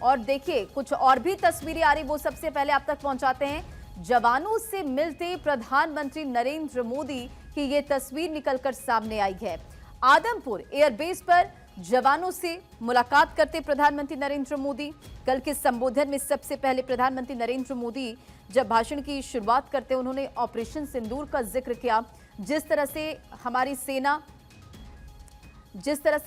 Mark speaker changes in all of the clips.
Speaker 1: और देखिए कुछ और भी तस्वीरें आ रही, वो सबसे पहले आप तक पहुंचाते हैं। जवानों से मिलते प्रधानमंत्री नरेंद्र मोदी की ये तस्वीर निकलकर सामने आई है। आदमपुर एयरबेस पर जवानों से मुलाकात करते प्रधानमंत्री नरेंद्र मोदी। कल के संबोधन में सबसे पहले प्रधानमंत्री नरेंद्र मोदी जब भाषण की शुरुआत करते उन्होंने ऑपरेशन सिंदूर का जिक्र किया। जिस तरह से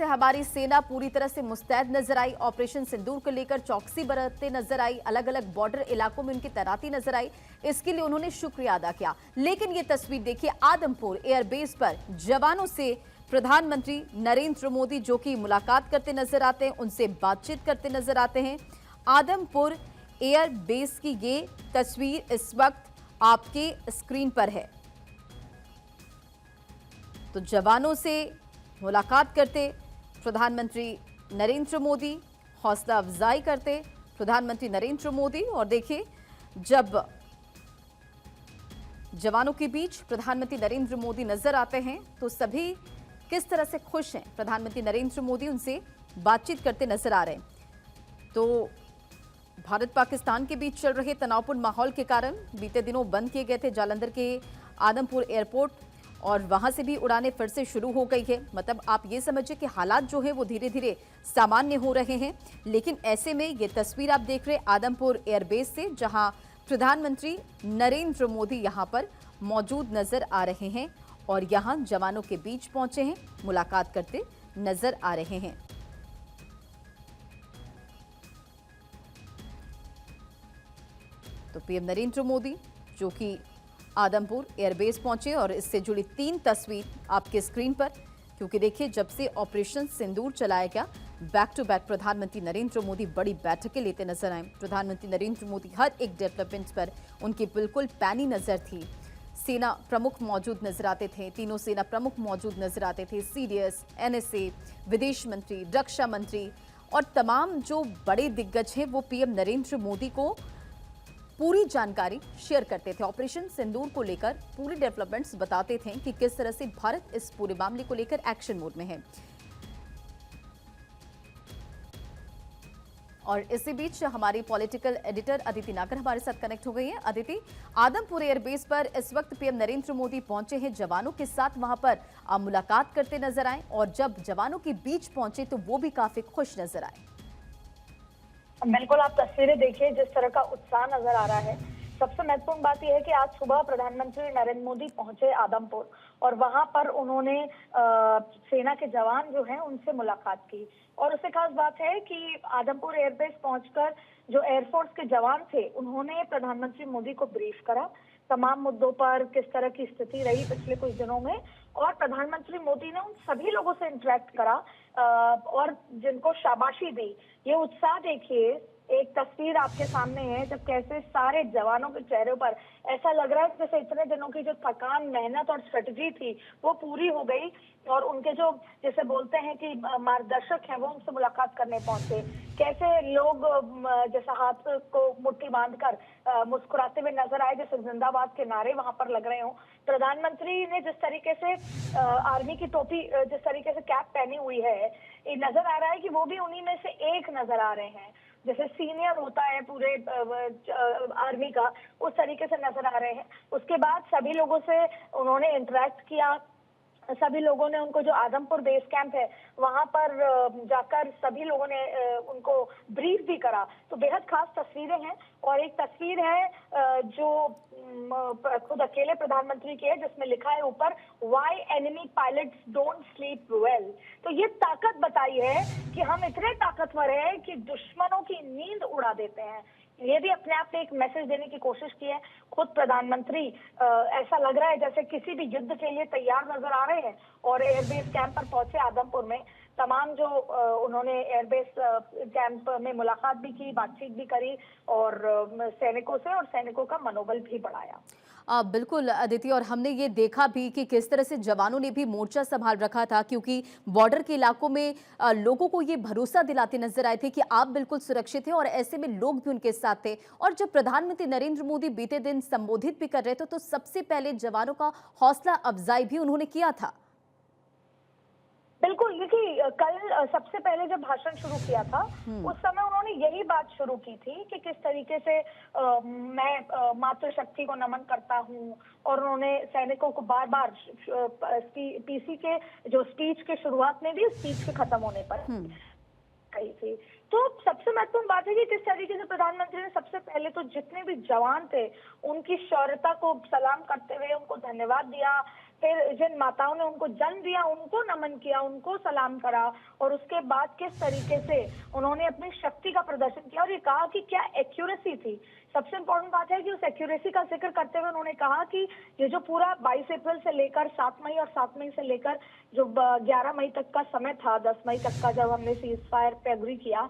Speaker 1: हमारी सेना पूरी तरह से मुस्तैद नजर आई, ऑपरेशन सिंदूर को लेकर चौकसी बरतते नजर आई, अलग अलग बॉर्डर इलाकों में उनकी तैनाती नजर आई, इसके लिए उन्होंने शुक्रिया अदा किया। लेकिन ये तस्वीर देखिए, आदमपुर एयरबेस पर जवानों से प्रधानमंत्री नरेंद्र मोदी जो कि मुलाकात करते नजर आते हैं, उनसे बातचीत करते नजर आते हैं। आदमपुर एयरबेस की ये तस्वीर इस वक्त आपके स्क्रीन पर है। तो जवानों से मुलाकात करते प्रधानमंत्री नरेंद्र मोदी, हौसला अफजाई करते प्रधानमंत्री नरेंद्र मोदी। और देखिए, जब जवानों के बीच प्रधानमंत्री नरेंद्र मोदी नजर आते हैं तो सभी किस तरह से खुश हैं। प्रधानमंत्री नरेंद्र मोदी उनसे बातचीत करते नजर आ रहे हैं। तो भारत पाकिस्तान के बीच चल रहे तनावपूर्ण माहौल के कारण बीते दिनों बंद किए गए थे जालंधर के आदमपुर एयरपोर्ट, और वहां से भी उड़ानें फिर से शुरू हो गई है। मतलब आप ये समझिए कि हालात जो है वो धीरे धीरे सामान्य हो रहे हैं। लेकिन ऐसे में ये तस्वीर आप देख रहे हैं आदमपुर एयरबेस से, जहां प्रधानमंत्री नरेंद्र मोदी यहां पर मौजूद नजर आ रहे हैं और यहां जवानों के बीच पहुंचे हैं, मुलाकात करते नजर आ रहे हैं। तो पीएम नरेंद्र मोदी जो कि आदमपुर एयरबेस पहुंचे और इससे जुड़ी 3 तस्वीर आपके स्क्रीन पर, क्योंकि देखिए जब से ऑपरेशन सिंदूर चलाया गया, बैक टू बैक प्रधानमंत्री नरेंद्र मोदी बड़ी बैठकें लेते नजर आए। प्रधानमंत्री नरेंद्र मोदी हर एक डेवलपमेंट पर उनकी बिल्कुल पैनी नजर थी। सेना प्रमुख मौजूद नजर आते थे, तीनों सेना प्रमुख मौजूद नजर आते थे, सीडीएस, एनएसए, विदेश मंत्री, रक्षा मंत्री और तमाम जो बड़े दिग्गज हैं वो पीएम नरेंद्र मोदी को पूरी जानकारी शेयर करते थे। ऑपरेशन सिंदूर को लेकर पूरे डेवलपमेंट्स बताते थे कि किस तरह से भारत इस पूरे मामले को लेकर एक्शन मोड में है। और इसी बीच हमारी पॉलिटिकल एडिटर अदिति नागर हमारे साथ कनेक्ट हो गई है। अदिति, आदमपुर एयरबेस पर इस वक्त पीएम नरेंद्र मोदी पहुंचे हैं, जवानों के साथ वहां पर मुलाकात करते नजर आए, और जब जवानों के बीच पहुंचे तो वो भी काफी खुश नजर आए।
Speaker 2: बिल्कुल, आप तस्वीरें देखिए, जिस तरह का उत्साह नजर आ रहा है। सबसे महत्वपूर्ण बात यह है कि आज सुबह प्रधानमंत्री नरेंद्र मोदी पहुंचे आदमपुर और वहां पर उन्होंने सेना के जवान जो हैं उनसे मुलाकात की। और उससे खास बात है कि आदमपुर एयरबेस पहुंचकर जो एयरफोर्स के जवान थे उन्होंने प्रधानमंत्री मोदी को ब्रीफ करा तमाम मुद्दों पर, किस तरह की स्थिति रही पिछले कुछ दिनों में। और प्रधानमंत्री मोदी ने उन सभी लोगों से इंटरेक्ट करा और जिनको शाबाशी दी। ये उत्साह देखिए, एक तस्वीर आपके सामने है जब कैसे सारे जवानों के चेहरों पर ऐसा लग रहा है जैसे इतने दिनों की जो थकान, मेहनत और स्ट्रेटजी थी वो पूरी हो गई। और उनके जो जैसे बोलते हैं कि मार्गदर्शक हैं वो उनसे मुलाकात करने पहुंचे। कैसे लोग जैसे हाथ को मुट्ठी बांधकर मुस्कुराते हुए नजर आए, जैसे जिंदाबाद के नारे वहां पर लग रहे हों। प्रधानमंत्री ने जिस तरीके से आर्मी की टोपी, जिस तरीके से कैप पहनी हुई है, ये नजर आ रहा है कि वो भी उन्हीं में से एक नजर आ रहे हैं। जैसे सीनियर होता है पूरे आर्मी का, उस तरीके से नजर आ रहे हैं। उसके बाद सभी लोगों से उन्होंने इंटरेक्ट किया। सभी लोगों ने उनको, जो आदमपुर बेस कैंप है वहां पर जाकर सभी लोगों ने उनको ब्रीफ भी करा। तो बेहद खास तस्वीरें हैं। और एक तस्वीर है जो खुद अकेले प्रधानमंत्री की है, जिसमें लिखा है ऊपर, why enemy pilots don't sleep well. तो ये ताकत बताई है कि हम इतने ताकतवर हैं कि दुश्मनों की नींद उड़ा देते हैं। ये भी अपने आप में एक मैसेज देने की कोशिश की है। खुद प्रधानमंत्री ऐसा लग रहा है जैसे किसी भी युद्ध के लिए तैयार नजर आ रहे हैं। और एयरबेस कैंप पर पहुंचे आदमपुर में, तमाम जो उन्होंने एयरबेस कैंप में मुलाकात भी की, बातचीत भी करी और सैनिकों से, और सैनिकों का मनोबल भी बढ़ाया।
Speaker 1: बिल्कुल अदिति, और हमने ये देखा भी कि किस तरह से जवानों ने भी मोर्चा संभाल रखा था, क्योंकि बॉर्डर के इलाकों में लोगों को ये भरोसा दिलाते नजर आए थे कि आप बिल्कुल सुरक्षित हैं, और ऐसे में लोग भी उनके साथ थे। और जब प्रधानमंत्री नरेंद्र मोदी बीते दिन संबोधित भी कर रहे थे तो सबसे पहले जवानों का हौसला अफजाई भी उन्होंने किया था।
Speaker 2: बिल्कुल, देखिए कल सबसे पहले जब भाषण शुरू किया था, उस समय उन्होंने यही बात शुरू की थी कि किस तरीके से मैं मातृशक्ति को नमन करता हूँ, और उन्होंने सैनिकों को बार-बार पीसी के जो स्पीच के शुरुआत में भी स्पीच के खत्म होने पर कही थी। तो सबसे महत्वपूर्ण बात है कि किस तरीके से प्रधानमंत्री ने सबसे पहले तो जितने भी जवान थे, उनकी शौर्यता को सलाम करते हुए उनको धन्यवाद दिया। फिर जिन माताओं ने उनको जन्म दिया, उनको नमन किया, उनको सलाम करा, और उसके बाद किस तरीके से उन्होंने अपनी शक्ति का प्रदर्शन किया और ये कहा कि क्या एक्यूरेसी थी। सबसे इम्पोर्टेंट बात है कि उस एक्यूरेसी का जिक्र करते हुए उन्होंने कहा कि ये जो पूरा 22 अप्रैल से लेकर 7 मई और 7 मई से लेकर जो 11 मई तक का समय था, 10 मई तक का जब हमने सीज फायर पे एग्री किया,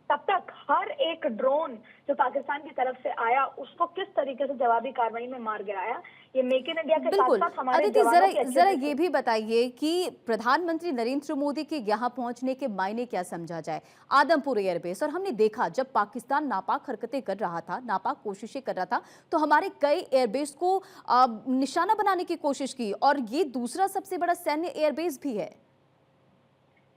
Speaker 2: तब तक हर एक ड्रोन जो पाकिस्तान की तरफ से आया उसको किस तरीके से जवाबी कार्रवाई में मार गिराया। ये मेक इन इंडिया के साथ साथ हमारे जवानों की
Speaker 1: जरा ये भी बताइए कि प्रधानमंत्री नरेंद्र मोदी के यहाँ पहुंचने के मायने क्या समझा जाए। आदमपुर एयरबेस, और हमने देखा जब पाकिस्तान नापाक हरकतें कर रहा था, नापाक कोशिशें कर रहा था, तो हमारे कई एयरबेस को निशाना बनाने की कोशिश की, और ये दूसरा सबसे बड़ा सैन्य एयरबेस भी है।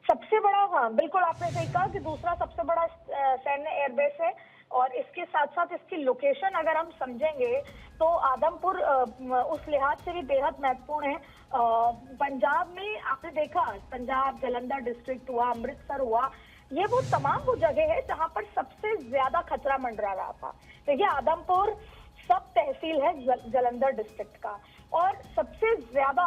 Speaker 2: सबसे बड़ा, हाँ बिल्कुल आपने सही कहा कि दूसरा सबसे बड़ा सैन्य एयरबेस है, और इसके साथ साथ इसकी लोकेशन अगर हम समझेंगे तो आदमपुर उस लिहाज से भी बेहद महत्वपूर्ण है। पंजाब में आपने देखा, पंजाब जलंधर डिस्ट्रिक्ट हुआ, अमृतसर हुआ, ये वो तमाम वो जगह है जहां पर सबसे ज्यादा खतरा मंडरा रहा था। देखिए आदमपुर सब तहसील है जलंधर डिस्ट्रिक्ट का, और सबसे ज्यादा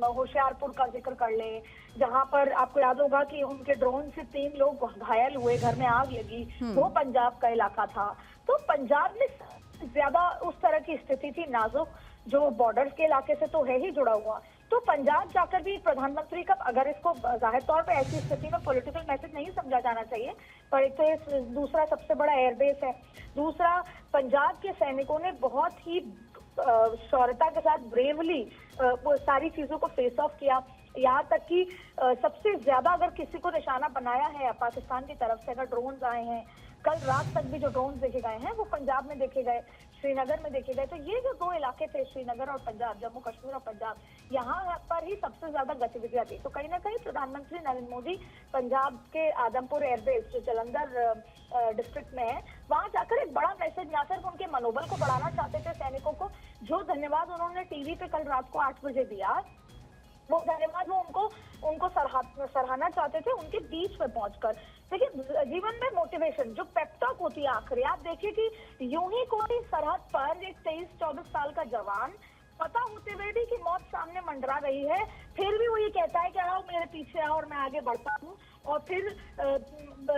Speaker 2: होशियारपुर का जिक्र कर ले, जहां पर आपको याद होगा कि उनके ड्रोन से 3 लोग घायल हुए, घर में आग लगी, वो पंजाब का इलाका था। तो पंजाब में ज्यादा उस तरह की स्थिति थी नाजुक, जो बॉर्डर्स के इलाके से तो है ही जुड़ा हुआ। तो पंजाब जाकर भी प्रधानमंत्री का, अगर इसको जाहिर तौर पे ऐसी स्थिति में पॉलिटिकल मैसेज नहीं समझा जाना चाहिए, पर एक तो दूसरा सबसे बड़ा एयरबेस है, दूसरा पंजाब के सैनिकों ने बहुत ही शौर्यता के साथ ब्रेवली वो सारी चीजों को फेस ऑफ किया। यहाँ तक कि सबसे ज्यादा अगर किसी को निशाना बनाया है पाकिस्तान की तरफ से, अगर ड्रोन्स आए हैं, कल रात तक भी जो ड्रोन्स देखे गए हैं वो पंजाब में देखे गए, श्रीनगर में देखे गए। तो ये जो 2 इलाके थे, श्रीनगर और पंजाब, जम्मू कश्मीर और पंजाब, यहाँ पर ही सबसे ज्यादा गतिविधियां थी। तो कहीं ना कहीं प्रधानमंत्री नरेंद्र मोदी पंजाब के आदमपुर एयरबेस जो जलंधर डिस्ट्रिक्ट में है, वहां जाकर एक बड़ा मैसेज, ना सिर्फ उनके मनोबल को बढ़ाना चाहते थे सैनिकों को, जो धन्यवाद उन्होंने टीवी पे कल रात को 8 बजे दिया, वो धन्यवाद वो उनको सराहना चाहते थे उनके बीच में पहुंचकर। देखिए जीवन में मोटिवेशन जो पेप्टॉक होती है आखिरी, आप देखिए कि यूं ही कोई सरहद पर एक 23-24 साल का जवान, पता होते हुए भी कि मौत सामने मंडरा रही है, फिर भी वो ये कहता है कि आओ मेरे पीछे आओ और मैं आगे बढ़ता हूँ, और फिर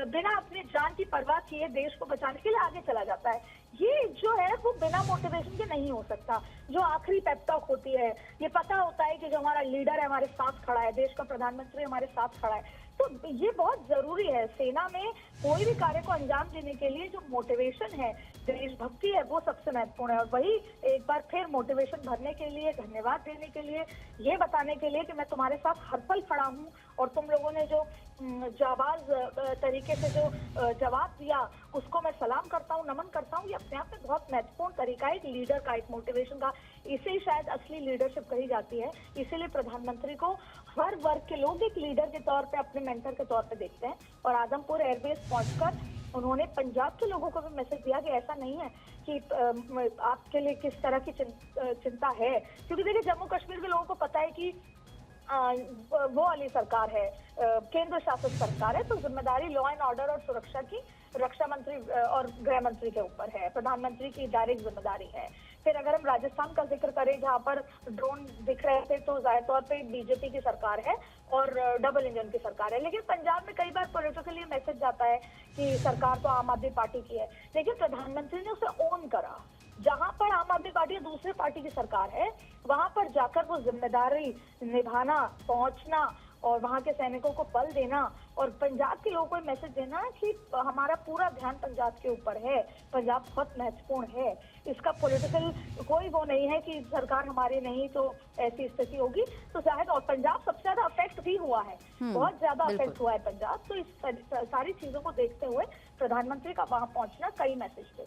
Speaker 2: बिना अपनी जान की परवाह किए देश को बचाने के लिए आगे चला जाता है। ये जो है वो बिना मोटिवेशन के नहीं हो सकता। जो आखिरी पेप्टॉक होती है, ये पता होता है कि जो हमारा लीडर है हमारे साथ खड़ा है, देश का प्रधानमंत्री हमारे साथ खड़ा है, तो ये बहुत जरूरी है। सेना में कोई भी कार्य को अंजाम देने के लिए जो मोटिवेशन है, देशभक्ति है, वो सबसे महत्वपूर्ण है। और वही एक बार फिर मोटिवेशन भरने के लिए, धन्यवाद देने के लिए, ये बताने के लिए कि मैं तुम्हारे साथ हर पल खड़ा हूँ, और तुम लोगों ने जो जाबाज तरीके से जो जवाब दिया उसको मैं सलाम करता हूँ, नमन करता हूँ। ये अपने आप में बहुत महत्वपूर्ण तरीका है एक लीडर का, एक मोटिवेशन का। इसे ही शायद असली लीडरशिप कही जाती है। इसीलिए प्रधानमंत्री को हर वर्ग के लोग एक लीडर के तौर पे, अपने मेंटर के तौर पे देखते हैं। और आदमपुर एयरबेस पहुंचकर उन्होंने पंजाब के लोगों को भी मैसेज दिया कि ऐसा नहीं है कि आपके लिए किस तरह की चिंता है, क्योंकि देखिए जम्मू कश्मीर के लोगों को पता है कि वो वाली सरकार है, केंद्र शासित सरकार है, तो जिम्मेदारी लॉ एंड ऑर्डर और सुरक्षा की रक्षा मंत्री और गृह मंत्री के ऊपर है, प्रधानमंत्री की डायरेक्ट जिम्मेदारी है। फिर अगर हम राजस्थान का जिक्र करें, जहां पर ड्रोन दिख रहे थे, तो जाहिर तौर पे बीजेपी की सरकार है और डबल इंजन की सरकार है। लेकिन पंजाब में कई बार पॉलिटिकली मैसेज जाता है कि सरकार तो आम आदमी पार्टी की है, लेकिन प्रधानमंत्री ने उसे ओन करा। जहां पर आम आदमी पार्टी दूसरे पार्टी की सरकार है, वहां पर जाकर वो जिम्मेदारी निभाना, पहुंचना और वहां के सैनिकों को पल देना और पंजाब के लोगों को मैसेज देना कि हमारा पूरा ध्यान पंजाब के ऊपर है, पंजाब बहुत महत्वपूर्ण है। इसका पॉलिटिकल कोई वो नहीं है कि सरकार हमारी नहीं तो ऐसी स्थिति होगी। तो शायद, और पंजाब सबसे ज्यादा अफेक्ट भी हुआ है, बहुत ज्यादा अफेक्ट हुआ है पंजाब। तो इस सारी चीजों को देखते हुए प्रधानमंत्री का वहां पहुंचना कई मैसेज थे।